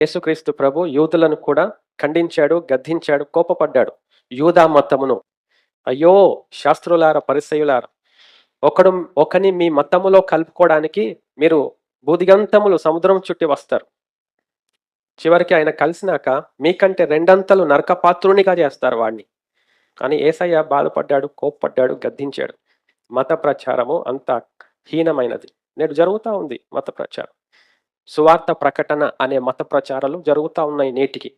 యేసుక్రీస్తు ప్రభు యూదులను కూడా ఖండించాడు, గద్దించాడు, కోపపడ్డాడు. యూదా మతమును, అయ్యో శాస్త్రులారా, పరిసయ్యులారా, ఒకని మీ మతములో కలుపుకోవడానికి మీరు బూదిగంతములు సముద్రం చుట్టి వస్తారు. చివరికి ఆయన కలిసినాక మీకంటే రెండంతలు నరకపాత్రునిగా చేస్తారు వాడిని. కానీ యేసయ్య బాధపడ్డాడు, కోప్పడ్డాడు, గద్దించాడు. మత ప్రచారము అంత హీనమైనది. నేడు జరుగుతూ ఉంది మత ప్రచారం. సువార్త ప్రకటన అనే మత ప్రచారాలు జరుగుతూ ఉన్నాయి నేటికి.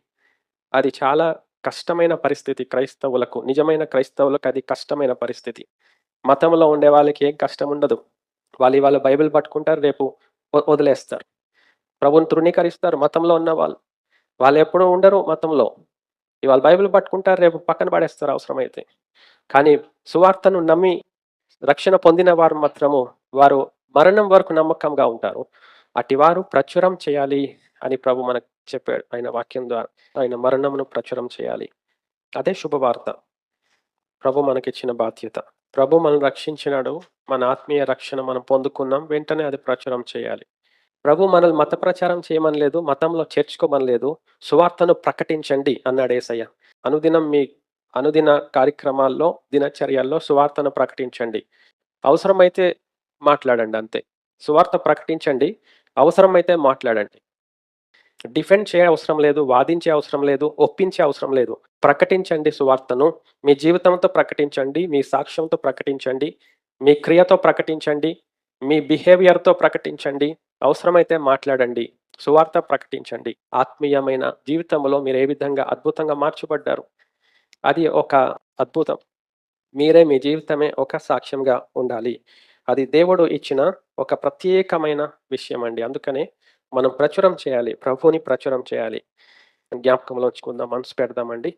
అది చాలా కష్టమైన పరిస్థితి క్రైస్తవులకు. నిజమైన క్రైస్తవులకు అది కష్టమైన పరిస్థితి. మతంలో ఉండే వాళ్ళకి ఏం కష్టం ఉండదు. వాళ్ళ బైబిల్ పట్టుకుంటారు, రేపు వదిలేస్తారు. ప్రభుని తృణీకరిస్తారు మతంలో ఉన్న వాళ్ళు. వాళ్ళు ఎప్పుడూ ఉండరు మతంలో. ఇవాళ బైబిల్ పట్టుకుంటారు, రేపు పక్కన పడేస్తారు అవసరమైతే. కానీ సువార్తను నమ్మి రక్షణ పొందిన వారు మాత్రము వారు మరణం వరకు నమ్మకంగా ఉంటారు. అటివారు ప్రచురం చేయాలి అని ప్రభు మనకు చెప్పాడు ఆయన వాక్యం ద్వారా. ఆయన మరణమును ప్రచురం చేయాలి. అదే శుభవార్త. ప్రభు మనకిచ్చిన బాధ్యత. ప్రభు మనం రక్షించినాడు, మన ఆత్మీయ రక్షణ మనం పొందుకున్నాం, వెంటనే అది ప్రచురం చేయాలి. ప్రభు మనల్ని మత ప్రచారం చేయమని లేదు, మతంలో చేర్చుకోమని లేదు. సువార్తను ప్రకటించండి అన్నాడు యేసయ్య. అనుదిన కార్యక్రమాల్లో, దినచర్యల్లో సువార్తను ప్రకటించండి. అవసరమైతే మాట్లాడండి అంతే. సువార్త ప్రకటించండి, అవసరమైతే మాట్లాడండి. డిఫెండ్ చేయ అవసరం లేదు, వాదించే అవసరం లేదు, ఒప్పించే అవసరం లేదు. ప్రకటించండి సువార్తను. మీ జీవితంతో ప్రకటించండి, మీ సాక్ష్యంతో ప్రకటించండి, మీ క్రియతో ప్రకటించండి, మీ బిహేవియర్తో ప్రకటించండి. అవసరమైతే మాట్లాడండి. సువార్త ప్రకటించండి. ఆత్మీయమైన జీవితంలో మీరు ఏ విధంగా అద్భుతంగా మార్చబడ్డారు, అది ఒక అద్భుతం. మీ జీవితమే ఒక సాక్ష్యంగా ఉండాలి. అది దేవుడు ఇచ్చిన ఒక ప్రత్యేకమైన విషయం అండి. అందుకనే మనం ప్రచురం చేయాలి, ప్రభువుని ప్రచురం చేయాలి. జ్ఞాపకంలో ఉంచుకుందాం, మనసు పెడదామండి.